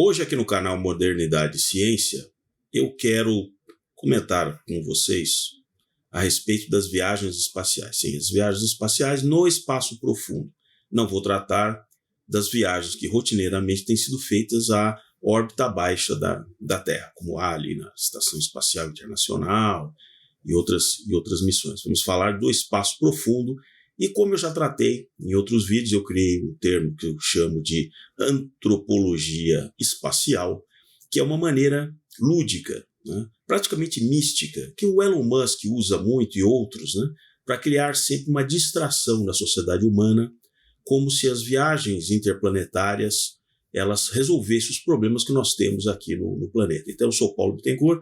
Hoje aqui no canal Modernidade e Ciência, eu quero comentar com vocês a respeito das viagens espaciais. Sim, as viagens espaciais no espaço profundo. Não vou tratar das viagens que rotineiramente têm sido feitas à órbita baixa da Terra, como há ali na Estação Espacial Internacional e outras missões. Vamos falar do espaço profundo. E como eu já tratei em outros vídeos, eu criei um termo que eu chamo de antropologia espacial, que é uma maneira lúdica, né, praticamente mística, que o Elon Musk usa muito e outros, né, para criar sempre uma distração na sociedade humana, como se as viagens interplanetárias elas resolvessem os problemas que nós temos aqui no planeta. Então, eu sou Paulo Bittencourt,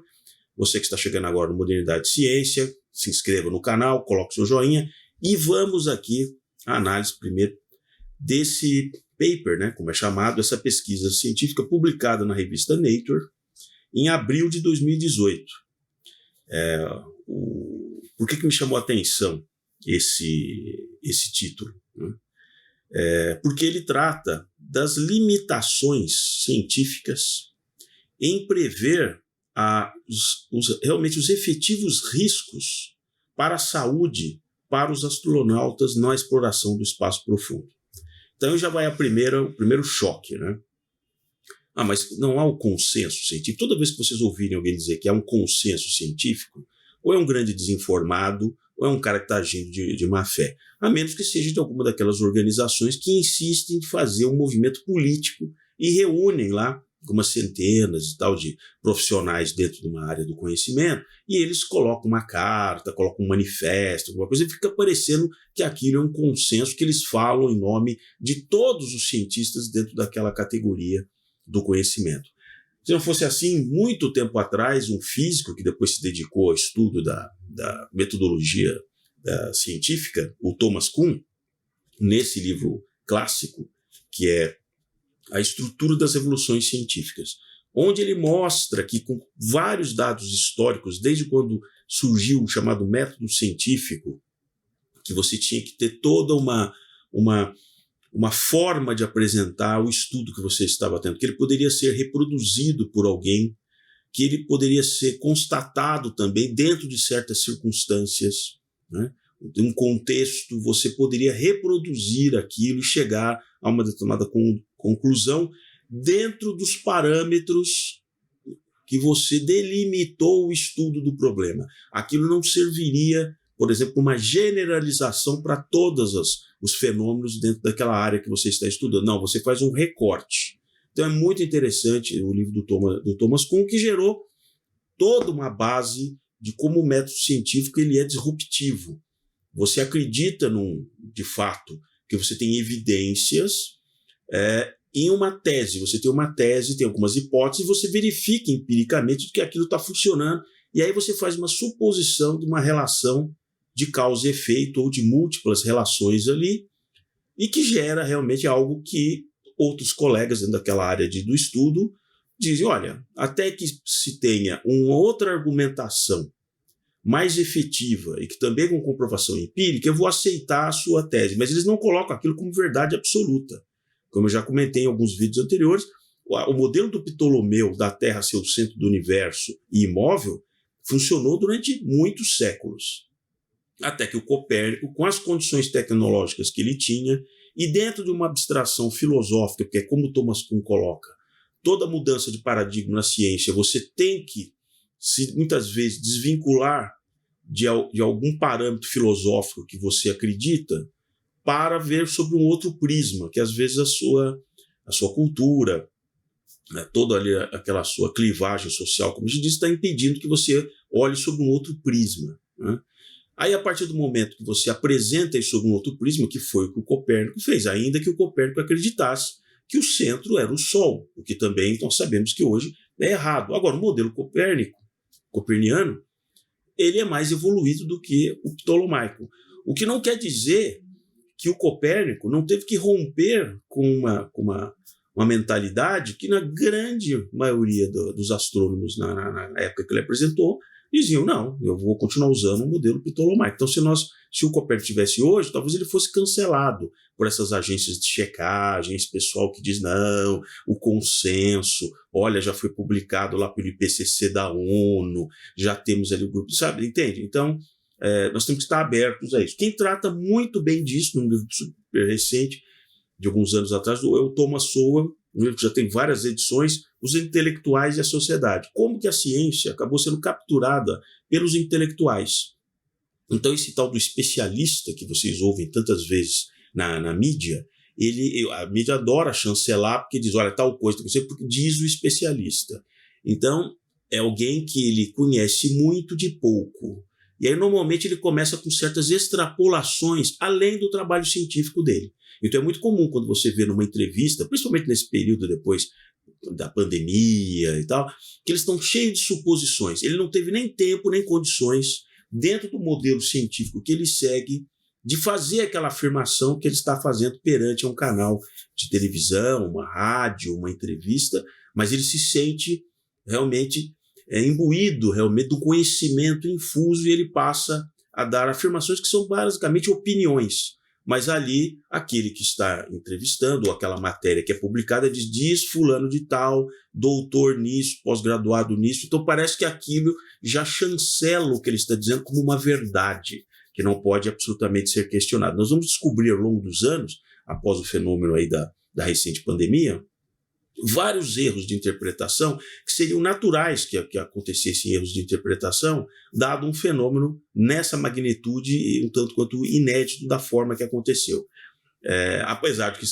você que está chegando agora no Modernidade e Ciência, se inscreva no canal, coloque seu joinha, e vamos aqui à análise primeiro desse paper, né, como é chamado, essa pesquisa científica publicada na revista Nature em abril de 2018. Por que me chamou a atenção esse título? Né? Porque ele trata das limitações científicas em prever realmente os efetivos riscos para a saúde para os astronautas na exploração do espaço profundo. Então já vai o primeiro choque, né? Mas não há um consenso científico. Toda vez que vocês ouvirem alguém dizer que há um consenso científico, ou é um grande desinformado, ou é um cara que está agindo de má fé, a menos que seja de alguma daquelas organizações que insistem em fazer um movimento político e reúnem lá algumas centenas e tal de profissionais dentro de uma área do conhecimento, e eles colocam uma carta, colocam um manifesto, alguma coisa, e fica parecendo que aquilo é um consenso que eles falam em nome de todos os cientistas dentro daquela categoria do conhecimento. Se não fosse assim, muito tempo atrás, um físico que depois se dedicou ao estudo da metodologia científica, o Thomas Kuhn, nesse livro clássico, que é A Estrutura das Evoluções Científicas, onde ele mostra que com vários dados históricos, desde quando surgiu o chamado método científico, que você tinha que ter toda uma forma de apresentar o estudo que você estava tendo, que ele poderia ser reproduzido por alguém, que ele poderia ser constatado também dentro de certas circunstâncias, né? Em um contexto, você poderia reproduzir aquilo e chegar a uma determinada conclusão dentro dos parâmetros que você delimitou o estudo do problema. Aquilo não serviria, por exemplo, uma generalização para todos os fenômenos dentro daquela área que você está estudando. Não, você faz um recorte. Então é muito interessante o livro do Thomas Kuhn, que gerou toda uma base de como o método científico ele é disruptivo. Você acredita, de fato, que você tem evidências em uma tese. Você tem uma tese, tem algumas hipóteses, e você verifica empiricamente que aquilo está funcionando, e aí você faz uma suposição de uma relação de causa e efeito ou de múltiplas relações ali, e que gera realmente algo que outros colegas dentro daquela área do estudo dizem, olha, até que se tenha uma outra argumentação mais efetiva e que também com comprovação empírica, eu vou aceitar a sua tese, mas eles não colocam aquilo como verdade absoluta. Como eu já comentei em alguns vídeos anteriores, o modelo do Ptolomeu da Terra ser o centro do universo e imóvel funcionou durante muitos séculos. Até que o Copérnico, com as condições tecnológicas que ele tinha, e dentro de uma abstração filosófica, porque é como Thomas Kuhn coloca, toda mudança de paradigma na ciência, você tem que, muitas vezes, desvincular de algum parâmetro filosófico que você acredita para ver sobre um outro prisma, que às vezes a sua cultura, né, toda ali aquela sua clivagem social, como a gente disse, está impedindo que você olhe sobre um outro prisma, né? Aí, a partir do momento que você apresenta isso sobre um outro prisma, que foi o que o Copérnico fez, ainda que o Copérnico acreditasse que o centro era o Sol, o que também nós sabemos que hoje é errado. Agora, o modelo coperniano, ele é mais evoluído do que o ptolomaico, o que não quer dizer que o Copérnico não teve que romper com uma mentalidade que, na grande maioria dos astrônomos, na época que ele apresentou, diziam, não, eu vou continuar usando o modelo Ptolomaico. Então, se o Copérnico tivesse hoje, talvez ele fosse cancelado por essas agências de checagem, esse pessoal que diz, não, o consenso, olha, já foi publicado lá pelo IPCC da ONU, já temos ali o grupo, sabe, entende? Então, nós temos que estar abertos a isso. Quem trata muito bem disso, num livro super recente, de alguns anos atrás, é o Thomas Sowell, um livro que já tem várias edições, Os Intelectuais e a Sociedade. Como que a ciência acabou sendo capturada pelos intelectuais. Então, esse tal do especialista que vocês ouvem tantas vezes na mídia, a mídia adora chancelar porque diz, olha, tal coisa, porque diz o especialista. Então, é alguém que ele conhece muito de pouco. E aí, normalmente, ele começa com certas extrapolações além do trabalho científico dele. Então, é muito comum quando você vê numa entrevista, principalmente nesse período depois da pandemia e tal, que eles estão cheios de suposições. Ele não teve nem tempo, nem condições, dentro do modelo científico que ele segue, de fazer aquela afirmação que ele está fazendo perante um canal de televisão, uma rádio, uma entrevista, mas ele se sente realmente imbuído realmente do conhecimento infuso e ele passa a dar afirmações que são basicamente opiniões. Mas ali, aquele que está entrevistando, ou aquela matéria que é publicada, diz fulano de tal, doutor nisso, pós-graduado nisso. Então parece que aquilo já chancela o que ele está dizendo como uma verdade, que não pode absolutamente ser questionado. Nós vamos descobrir ao longo dos anos, após o fenômeno aí da recente pandemia, vários erros de interpretação que seriam naturais que acontecessem erros de interpretação, dado um fenômeno nessa magnitude, um tanto quanto inédito da forma que aconteceu. Apesar de que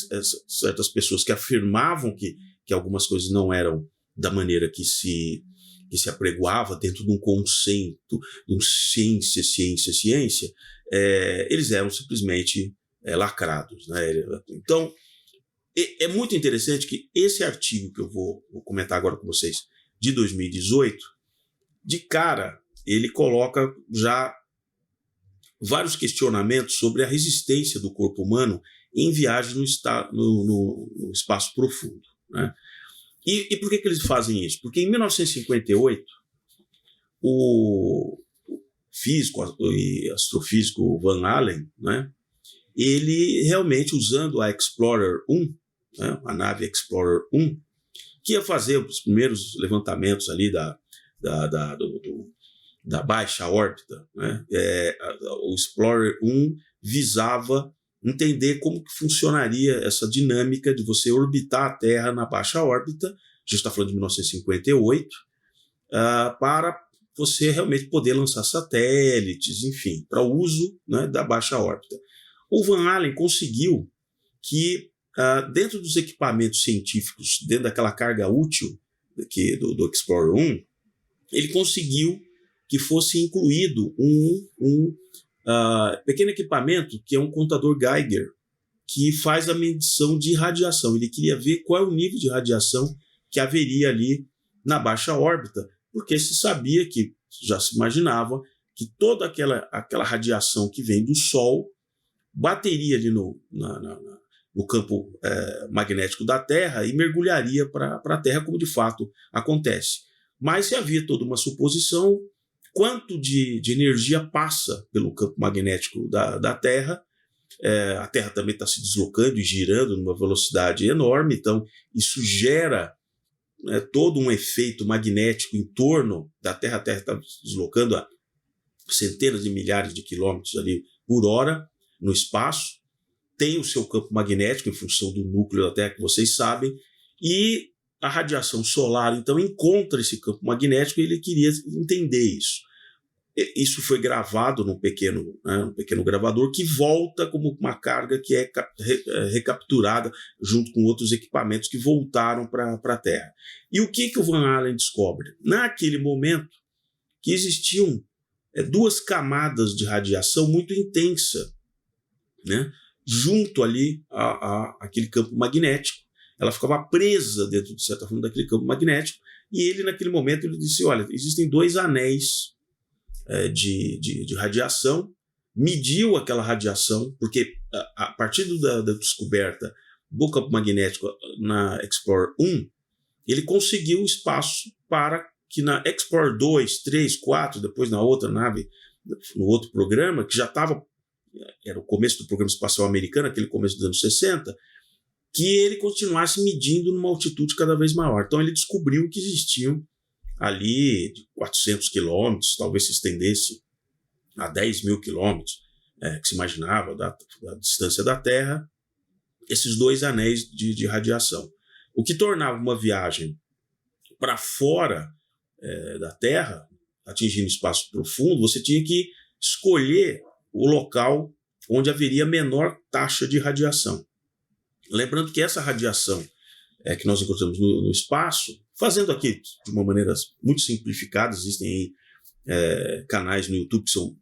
certas pessoas que afirmavam que algumas coisas não eram da maneira que se apregoava dentro de um conceito, de um ciência, eles eram simplesmente lacrados, né? Então, é muito interessante que esse artigo que eu vou comentar agora com vocês, de 2018, de cara, ele coloca já vários questionamentos sobre a resistência do corpo humano em viagem no espaço profundo, né? E por que eles fazem isso? Porque em 1958, o físico e astrofísico Van Allen, né, ele realmente, usando a Explorer 1, né, a nave Explorer 1, que ia fazer os primeiros levantamentos ali da baixa órbita, né? O Explorer 1 visava entender como que funcionaria essa dinâmica de você orbitar a Terra na baixa órbita, a gente está falando de 1958, para você realmente poder lançar satélites, enfim, para o uso, né, da baixa órbita. O Van Allen conseguiu que, dentro dos equipamentos científicos, dentro daquela carga útil do Explorer 1, ele conseguiu que fosse incluído um pequeno equipamento que é um contador Geiger, que faz a medição de radiação. Ele queria ver qual é o nível de radiação que haveria ali na baixa órbita, porque se sabia que, já se imaginava, que toda aquela radiação que vem do Sol bateria ali no campo magnético da Terra e mergulharia para a Terra, como de fato acontece. Mas se havia toda uma suposição, quanto de energia passa pelo campo magnético da Terra. A Terra também está se deslocando e girando numa velocidade enorme, então isso gera todo um efeito magnético em torno da Terra. A Terra está se deslocando a centenas de milhares de quilômetros ali por hora no espaço, tem o seu campo magnético em função do núcleo da Terra, que vocês sabem, e a radiação solar, então, encontra esse campo magnético e ele queria entender isso. Isso foi gravado num pequeno gravador que volta como uma carga que é recapturada junto com outros equipamentos que voltaram para a Terra. E o que o Van Allen descobre? Naquele momento que existiam duas camadas de radiação muito intensa, né, junto ali àquele campo magnético. Ela ficava presa dentro, de certa forma, daquele campo magnético, e ele, naquele momento, ele disse, olha, existem dois anéis de radiação, mediu aquela radiação, porque a partir da descoberta do campo magnético na Explorer 1, ele conseguiu espaço para que na Explorer 2, 3, 4, depois na outra nave, no outro programa, que já estava, era o começo do programa espacial americano, aquele começo dos anos 60, que ele continuasse medindo numa altitude cada vez maior. Então ele descobriu que existiam ali de 400 quilômetros, talvez se estendesse a 10 mil quilômetros, que se imaginava da distância da Terra, esses 2 anéis de radiação. O que tornava uma viagem para fora da Terra, atingindo espaço profundo, você tinha que escolher o local onde haveria menor taxa de radiação. Lembrando que essa radiação que nós encontramos no espaço, fazendo aqui de uma maneira muito simplificada, existem aí canais no YouTube que são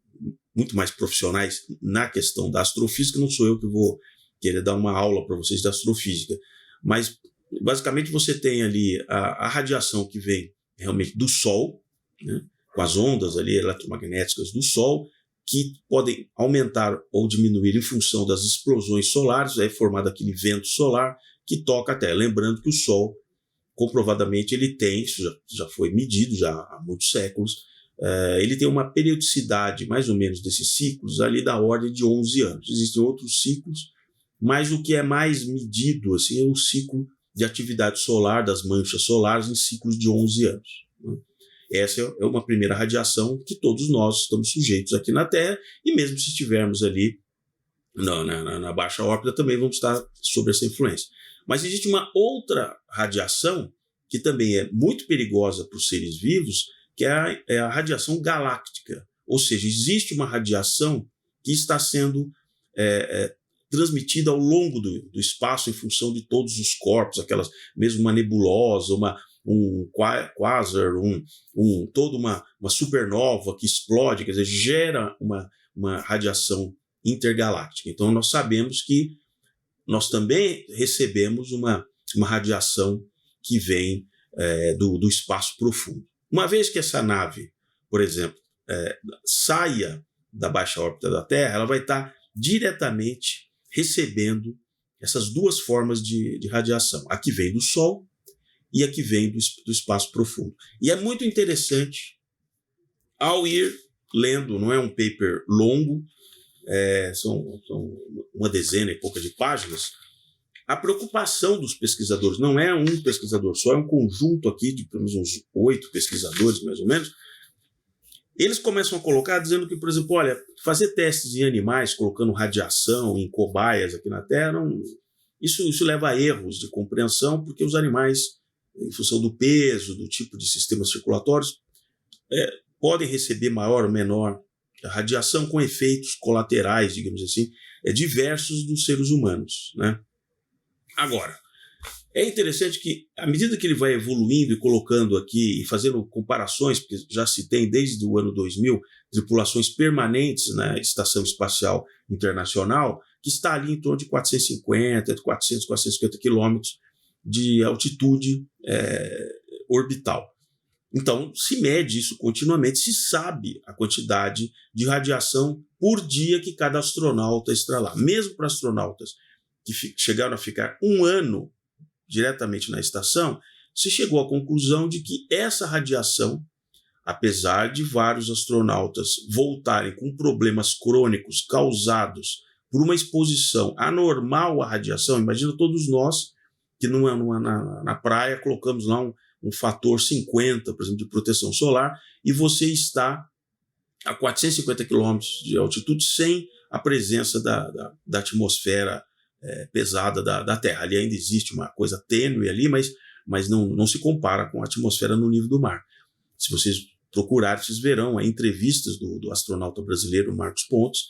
muito mais profissionais na questão da astrofísica, não sou eu que vou querer dar uma aula para vocês da astrofísica, mas basicamente você tem ali a radiação que vem realmente do Sol, né, com as ondas ali eletromagnéticas do Sol, que podem aumentar ou diminuir em função das explosões solares, é formado aquele vento solar que toca a Terra. Lembrando que o Sol, comprovadamente, ele tem, isso já foi medido já há muitos séculos, ele tem uma periodicidade, mais ou menos, desses ciclos ali da ordem de 11 anos. Existem outros ciclos, mas o que é mais medido assim, é o ciclo de atividade solar, das manchas solares, em ciclos de 11 anos. Né? Essa é uma primeira radiação que todos nós estamos sujeitos aqui na Terra, e mesmo se estivermos ali na baixa órbita, também vamos estar sob essa influência. Mas existe uma outra radiação que também é muito perigosa para os seres vivos, que é a radiação galáctica. Ou seja, existe uma radiação que está sendo transmitida ao longo do espaço em função de todos os corpos, aquelas, mesmo uma nebulosa, um quasar, toda uma supernova que explode, quer dizer, gera uma radiação intergaláctica. Então nós sabemos que nós também recebemos uma radiação que vem do espaço profundo. Uma vez que essa nave, por exemplo, saia da baixa órbita da Terra, ela vai estar diretamente recebendo essas 2 formas de radiação. A que vem do Sol e a que vem do espaço profundo. E é muito interessante, ao ir lendo, não é um paper longo, são uma dezena e pouca de páginas, a preocupação dos pesquisadores, não é um pesquisador só, é um conjunto aqui de pelo menos uns 8 pesquisadores, mais ou menos. Eles começam a colocar dizendo que, por exemplo, olha, fazer testes em animais, colocando radiação em cobaias aqui na Terra, isso leva a erros de compreensão, porque os animais, em função do peso, do tipo de sistemas circulatórios, podem receber maior ou menor radiação com efeitos colaterais, digamos assim, diversos dos seres humanos, né? Agora, é interessante que, à medida que ele vai evoluindo e colocando aqui e fazendo comparações, porque já se tem desde o ano 2000 tripulações permanentes na Estação Espacial Internacional, que está ali em torno de 450, 400, 450 quilômetros de altitude orbital. Então, se mede isso continuamente, se sabe a quantidade de radiação por dia que cada astronauta está lá. Mesmo para astronautas que chegaram a ficar 1 ano diretamente na estação, se chegou à conclusão de que essa radiação, apesar de vários astronautas voltarem com problemas crônicos causados por uma exposição anormal à radiação, imagina todos nós que na praia colocamos lá um fator 50, por exemplo, de proteção solar, e você está a 450 quilômetros de altitude sem a presença da atmosfera pesada da Terra. Ali ainda existe uma coisa tênue ali, mas não se compara com a atmosfera no nível do mar. Se vocês procurarem, vocês verão entrevistas do astronauta brasileiro Marcos Pontes,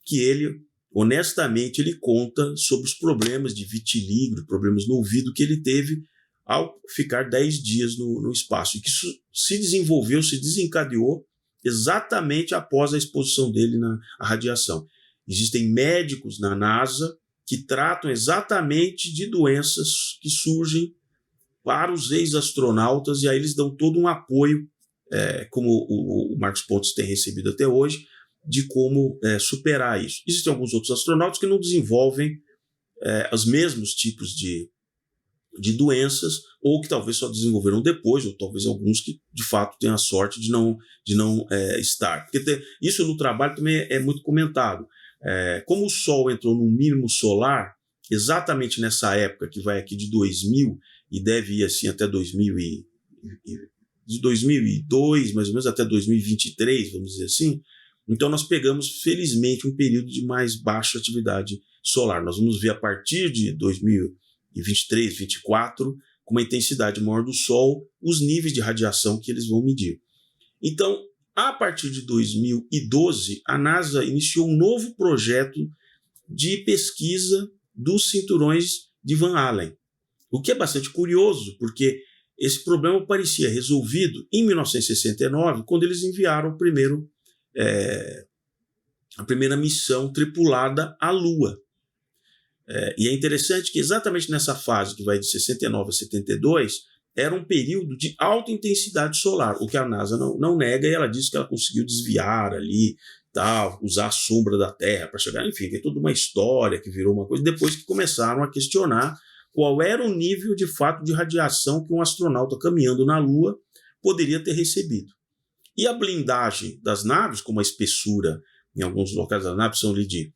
que ele, honestamente, ele conta sobre os problemas de vitilígio, problemas no ouvido que ele teve ao ficar 10 dias no espaço, e que isso se desenvolveu, se desencadeou exatamente após a exposição dele à radiação. Existem médicos na NASA que tratam exatamente de doenças que surgem para os ex-astronautas, e aí eles dão todo um apoio, como o Marcos Pontes tem recebido até hoje, de como superar isso. Existem alguns outros astronautas que não desenvolvem os mesmos tipos de de doenças, ou que talvez só desenvolveram depois, ou talvez alguns que de fato tenham a sorte de não estar. Porque isso no trabalho também é muito comentado. Como o Sol entrou no mínimo solar, exatamente nessa época que vai aqui de 2000 e deve ir assim até 2002, mais ou menos, até 2023, vamos dizer assim, então nós pegamos, felizmente, um período de mais baixa atividade solar. Nós vamos ver a partir de 2023, 2024, com uma intensidade maior do Sol, os níveis de radiação que eles vão medir. Então, a partir de 2012, a NASA iniciou um novo projeto de pesquisa dos cinturões de Van Allen, o que é bastante curioso, porque esse problema parecia resolvido em 1969, quando eles enviaram a primeira missão tripulada à Lua. E é interessante que exatamente nessa fase, que vai de 69 a 72, era um período de alta intensidade solar, o que a NASA não nega, e ela diz que ela conseguiu desviar ali, tal, usar a sombra da Terra para chegar, enfim, tem toda uma história que virou uma coisa, depois que começaram a questionar qual era o nível de fato de radiação que um astronauta caminhando na Lua poderia ter recebido. E a blindagem das naves, como a espessura, em alguns locais das naves são ali de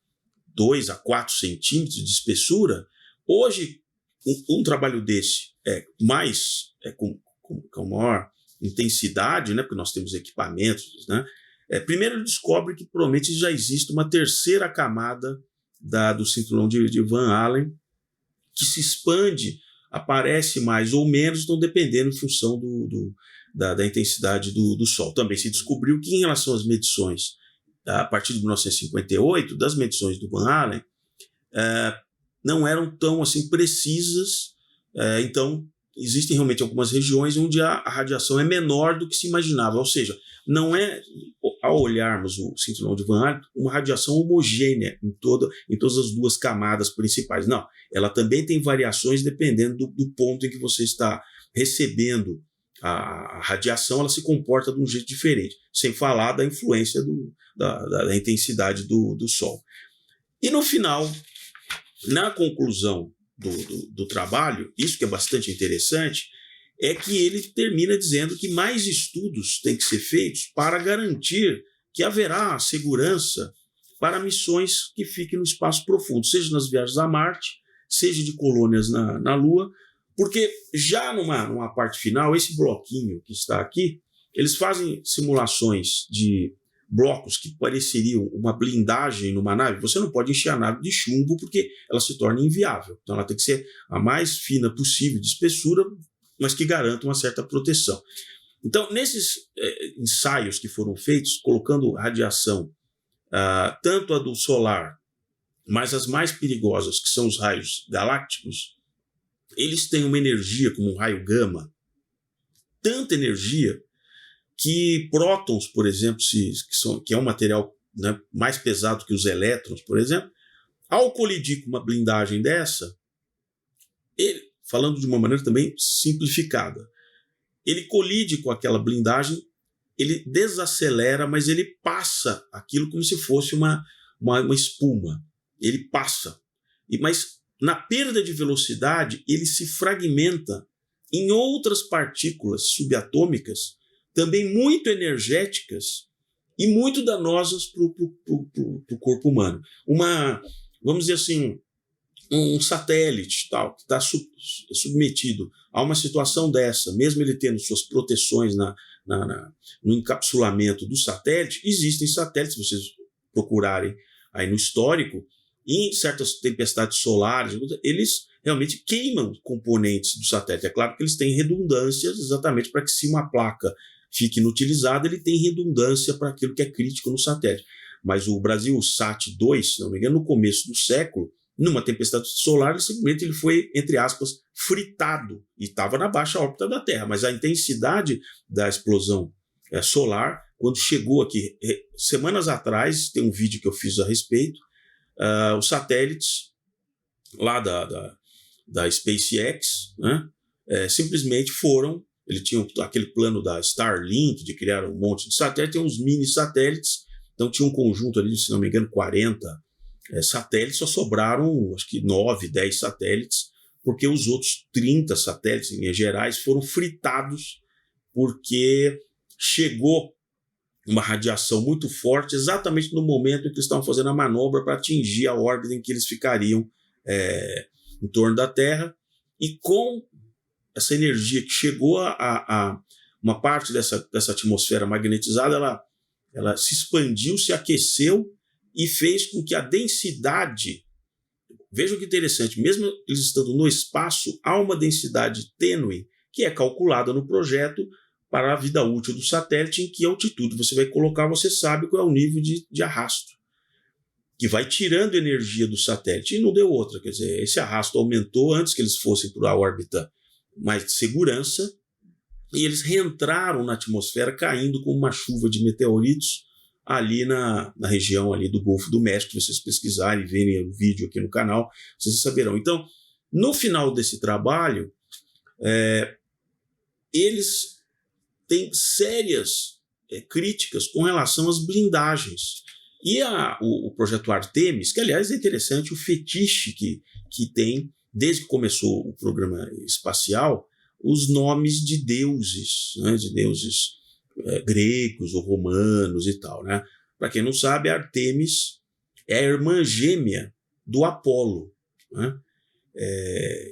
2 a 4 centímetros de espessura, hoje um trabalho desse com maior intensidade, né, porque nós temos equipamentos, né, primeiro ele descobre que provavelmente já existe uma terceira camada do cinturão de Van Allen, que se expande, aparece mais ou menos, então dependendo em função da intensidade do Sol. Também se descobriu que em relação às medições, a partir de 1958, das medições do Van Allen, não eram tão assim precisas, então existem realmente algumas regiões onde a radiação é menor do que se imaginava, ou seja, não é, ao olharmos o cinturão de Van Allen, uma radiação homogênea em todas as duas camadas principais. Não, ela também tem variações dependendo do ponto em que você está recebendo a radiação, ela se comporta de um jeito diferente, sem falar da influência da intensidade do Sol. E no final, na conclusão do trabalho, isso que é bastante interessante, é que ele termina dizendo que mais estudos têm que ser feitos para garantir que haverá segurança para missões que fiquem no espaço profundo, seja nas viagens a Marte, seja de colônias na Lua, porque já numa parte final, esse bloquinho que está aqui, eles fazem simulações de blocos que pareceriam uma blindagem numa nave. Você não pode encher a nave de chumbo porque ela se torna inviável. Então ela tem que ser a mais fina possível de espessura, mas que garanta uma certa proteção. Então, nesses ensaios que foram feitos, colocando radiação, tanto a do solar, mas as mais perigosas, que são os raios galácticos, eles têm uma energia como um raio gama, tanta energia que prótons, por exemplo, que é um material, né, mais pesado que os elétrons, por exemplo, ao colidir com uma blindagem dessa, falando de uma maneira também simplificada, ele colide com aquela blindagem, ele desacelera, mas ele passa aquilo como se fosse uma espuma. Ele passa. Mas na perda de velocidade, ele se fragmenta em outras partículas subatômicas, também muito energéticas e muito danosas para o corpo humano. Vamos dizer assim, um satélite tal, que está submetido a uma situação dessa, mesmo ele tendo suas proteções no encapsulamento do satélite, existem satélites, se vocês procurarem aí no histórico, em certas tempestades solares, eles realmente queimam componentes do satélite. É claro que eles têm redundâncias exatamente para que, se uma placa fique inutilizada, ele tem redundância para aquilo que é crítico no satélite. Mas o Brasilsat-2, se não me engano, no começo do século, numa tempestade solar, ele foi, entre aspas, fritado e estava na baixa órbita da Terra. Mas a intensidade da explosão solar, quando chegou aqui, semanas atrás, tem um vídeo que eu fiz a respeito, os satélites lá da SpaceX, né, simplesmente foram. Ele tinha aquele plano da Starlink de criar um monte de satélites, tem uns mini satélites, então tinha um conjunto ali, se não me engano, 40 satélites, só sobraram acho que 9, 10 satélites porque os outros 30 satélites, em linhas gerais, foram fritados porque chegou uma radiação muito forte exatamente no momento em que eles estavam fazendo a manobra para atingir a órbita em que eles ficariam em torno da Terra, e com essa energia que chegou a uma parte dessa atmosfera magnetizada, ela se expandiu, se aqueceu e fez com que a densidade, vejam que interessante, mesmo eles estando no espaço, há uma densidade tênue que é calculada no projeto para a vida útil do satélite, em que altitude você vai colocar, você sabe qual é o nível de arrasto, que vai tirando energia do satélite, e não deu outra, quer dizer, esse arrasto aumentou antes que eles fossem para a órbita mais de segurança, e eles reentraram na atmosfera caindo como uma chuva de meteoritos ali na região ali do Golfo do México. Se vocês pesquisarem e verem o vídeo aqui no canal, vocês saberão. Então, no final desse trabalho, eles têm sérias críticas com relação às blindagens. E o projeto Artemis, que aliás é interessante, o fetiche que tem, desde que começou o programa espacial, os nomes de deuses, né, de deuses gregos ou romanos e tal, né? Para quem não sabe, Artemis é a irmã gêmea do Apolo, né?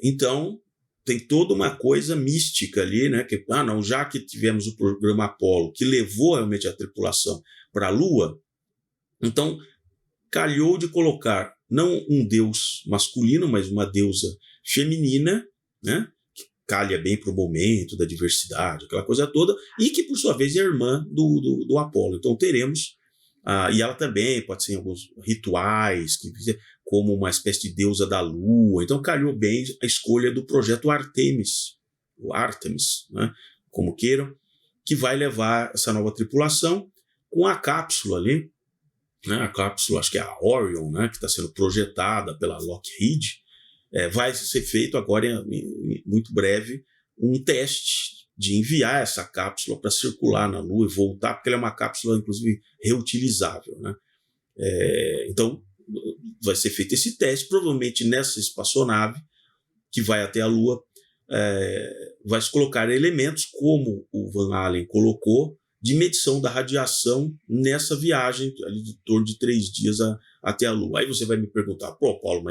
Então, tem toda uma coisa mística ali, né? Que, não, já que tivemos o programa Apolo, que levou realmente a tripulação para a Lua, então calhou de colocar não um deus masculino, mas uma deusa feminina, né? Calha bem para o momento da diversidade, aquela coisa toda, e que, por sua vez, é irmã do Apolo. Então, teremos, e ela também pode ser em alguns rituais, como uma espécie de deusa da lua. Então, calhou bem a escolha do projeto Artemis, o Artemis, né, como queiram, que vai levar essa nova tripulação com a cápsula ali, né, a cápsula, acho que é a Orion, né, que está sendo projetada pela Lockheed. Vai ser feito agora, muito breve, um teste de enviar essa cápsula para circular na Lua e voltar, porque ela é uma cápsula, inclusive, reutilizável, né? Então, vai ser feito esse teste, provavelmente nessa espaçonave que vai até a Lua, vai se colocar elementos, como o Van Allen colocou, de medição da radiação nessa viagem ali de torno de 3 dias até a Lua. Aí você vai me perguntar, Paulo,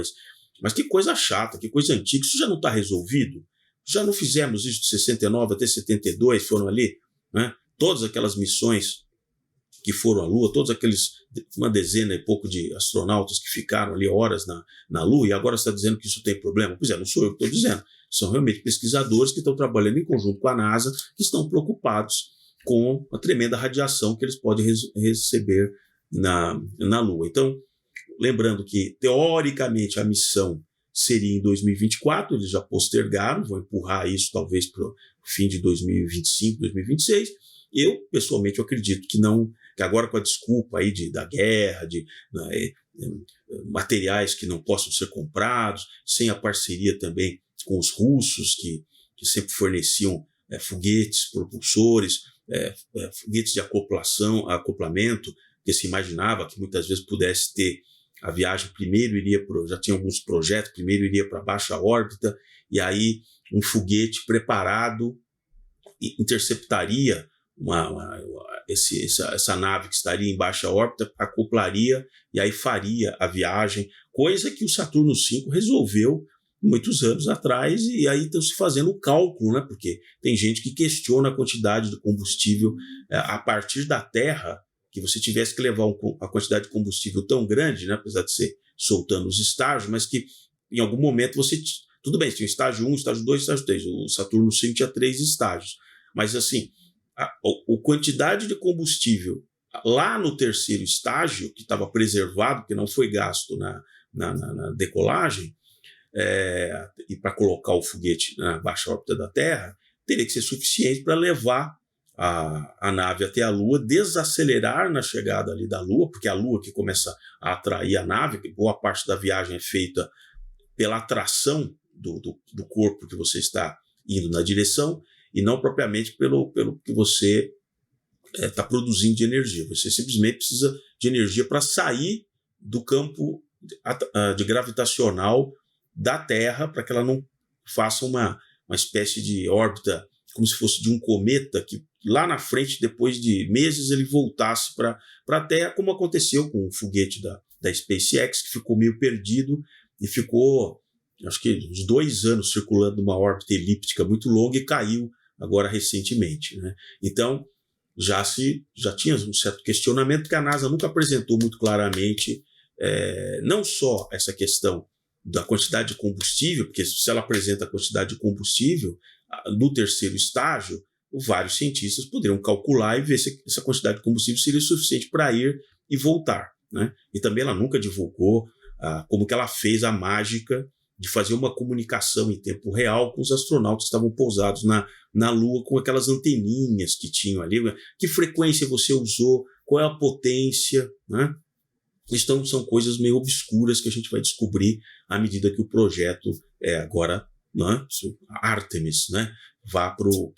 mas que coisa chata, que coisa antiga, isso já não está resolvido? Já não fizemos isso de 69 até 72, foram ali, né? Todas aquelas missões que foram à Lua, uma dezena e pouco de astronautas que ficaram ali horas na Lua, e agora você está dizendo que isso tem problema? Pois não sou eu que estou dizendo, são realmente pesquisadores que estão trabalhando em conjunto com a NASA, que estão preocupados com a tremenda radiação que eles podem receber na Lua. Então, lembrando que, teoricamente, a missão seria em 2024, eles já postergaram, vão empurrar isso talvez para o fim de 2025, 2026. Eu, pessoalmente, acredito que não, que agora com a desculpa aí da guerra, de materiais que não possam ser comprados, sem a parceria também com os russos, que sempre forneciam foguetes, propulsores, foguetes de acoplamento, que se imaginava que muitas vezes pudesse ter a viagem, primeiro já tinha alguns projetos, primeiro iria para baixa órbita, e aí um foguete preparado interceptaria essa nave que estaria em baixa órbita, acoplaria e aí faria a viagem, coisa que o Saturno V resolveu muitos anos atrás, e aí estão se fazendo o cálculo, né? Porque tem gente que questiona a quantidade de combustível a partir da Terra, que você tivesse que levar a quantidade de combustível tão grande, né, apesar de ser soltando os estágios, mas que em algum momento tudo bem, tinha estágio 1, estágio 2, estágio 3, o Saturno V tinha 3 estágios, mas assim, a quantidade de combustível lá no terceiro estágio, que estava preservado, que não foi gasto na decolagem, e para colocar o foguete na baixa órbita da Terra, teria que ser suficiente para levar a nave até a Lua, desacelerar na chegada ali da Lua, porque é a Lua que começa a atrair a nave, que boa parte da viagem é feita pela atração do corpo que você está indo na direção, e não propriamente pelo que você está produzindo de energia. Você simplesmente precisa de energia para sair do campo de gravitacional da Terra, para que ela não faça uma espécie de órbita, como se fosse de um cometa, que lá na frente, depois de meses, ele voltasse para a Terra, como aconteceu com o foguete da SpaceX, que ficou meio perdido e ficou, acho que uns 2 anos circulando numa órbita elíptica muito longa e caiu agora recentemente, né? Então, já tinha um certo questionamento, porque a NASA nunca apresentou muito claramente não só essa questão da quantidade de combustível, porque se ela apresenta a quantidade de combustível, no terceiro estágio, vários cientistas poderiam calcular e ver se essa quantidade de combustível seria suficiente para ir e voltar, né? E também ela nunca divulgou como que ela fez a mágica de fazer uma comunicação em tempo real com os astronautas que estavam pousados na Lua, com aquelas anteninhas que tinham ali, que frequência você usou, qual é a potência, né? Então são coisas meio obscuras que a gente vai descobrir à medida que o projeto agora, né, Artemis, né, vá para o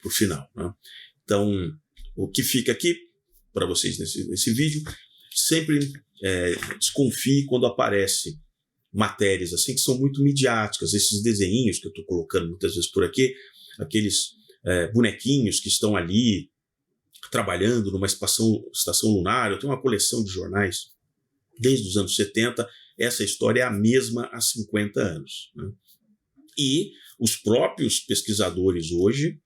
final, né? Então, o que fica aqui para vocês nesse vídeo, sempre desconfie quando aparece matérias assim que são muito midiáticas, esses desenhinhos que eu estou colocando muitas vezes por aqui, aqueles bonequinhos que estão ali trabalhando numa estação lunar. Eu tenho uma coleção de jornais desde os anos 70, essa história é a mesma há 50 anos, né? E os próprios pesquisadores hoje,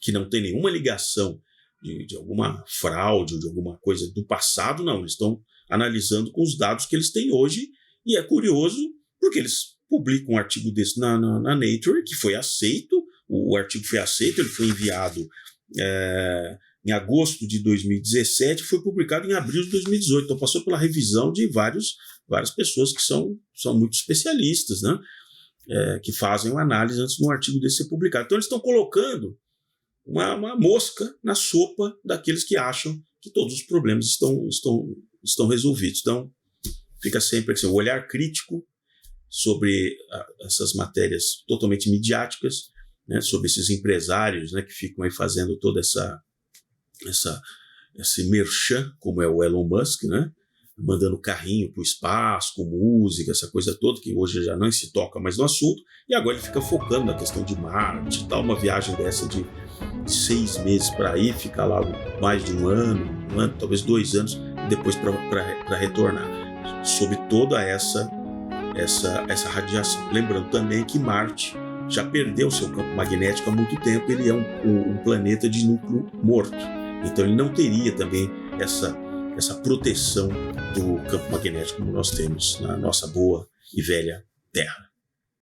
que não tem nenhuma ligação de alguma fraude ou de alguma coisa do passado, não, eles estão analisando com os dados que eles têm hoje, e é curioso porque eles publicam um artigo desse na Nature, que foi aceito, o artigo foi aceito, ele foi enviado em agosto de 2017, foi publicado em abril de 2018, então passou pela revisão de várias pessoas que são muito especialistas, né? Que fazem uma análise antes de um artigo desse ser publicado. Então eles estão colocando uma mosca na sopa daqueles que acham que todos os problemas estão resolvidos. Então fica sempre assim, o olhar crítico sobre essas matérias totalmente midiáticas, né, sobre esses empresários, né, que ficam aí fazendo toda esse merchan, como é o Elon Musk, né, mandando carrinho para o espaço, com música, essa coisa toda, que hoje já não se toca mais no assunto, e agora ele fica focando na questão de Marte e tal, uma viagem dessa de 6 meses para ir, ficar lá mais de um ano, talvez 2 anos, e depois para retornar, sob toda essa radiação. Lembrando também que Marte já perdeu seu campo magnético há muito tempo, ele é um planeta de núcleo morto, então ele não teria também essa proteção do campo magnético como nós temos na nossa boa e velha Terra.